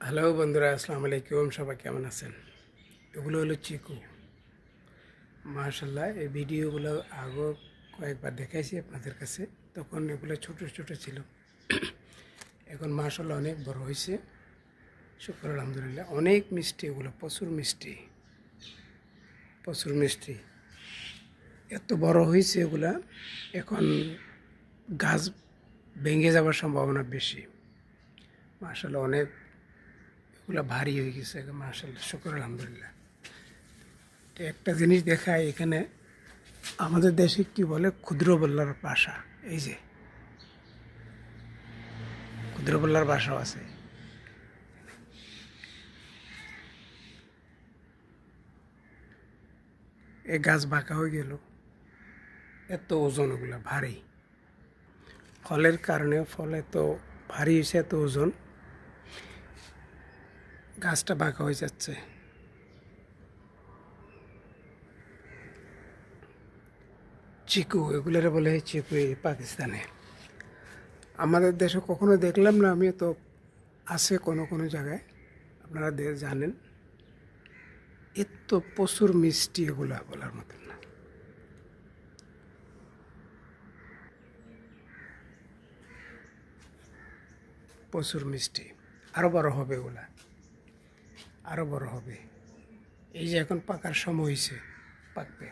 Hello বন্ধুরা, আসসালামু আলাইকুম। সবাই কেমন আছেন? এগুলো হলো চিকু। মাশাল্লাহ, এই ভিডিওগুলো আগেও কয়েকবার দেখাইছি আপনাদের কাছে। তখন এগুলো ছোট ছোট ছিল। এখন মাশাল্লাহ অনেক বড় হয়েছে। শুকর আলহামদুলিল্লাহ। অনেক মিষ্টি এগুলো, প্রচুর মিষ্টি, প্রচুর মিষ্টি। এত বড় হয়েছে এগুলা, এখন গাছ ভেঙে যাওয়ার সম্ভাবনা বেশি। মাশাল্লাহ অনেক এগুলো ভারী হয়ে গেছে। মাশাল্লাহ, শুকর আলহামদুলিল্লাহ। তো একটা জিনিস দেখায় এখানে, আমাদের দেশে কি বলে ক্ষুদ্র বল্লার ভাষা। এই যে ক্ষুদ্র বল্লার ভাষাও আছে। এই গাছ বাঁকা হয়ে গেল, এত ওজন, ওগুলা ভারী। ফলের কারণে ফল এত ভারী হয়েছে, এত ওজন, গাছটা বাঁকা হয়ে যাচ্ছে। চিকু এগুলোর বলে চিকু এই পাকিস্তানে। আমাদের দেশে কখনো দেখলাম না আমি, তো আছে কোনো কোনো জায়গায়, আপনারা জানেন। এত প্রচুর মিষ্টি, এগুলা বলার মতন না। প্রচুর মিষ্টি। আরও বড় হবে ওগুলা, আরও বড় হবে। এই যে এখন পাকার সময় হয়েছে, পাকবে।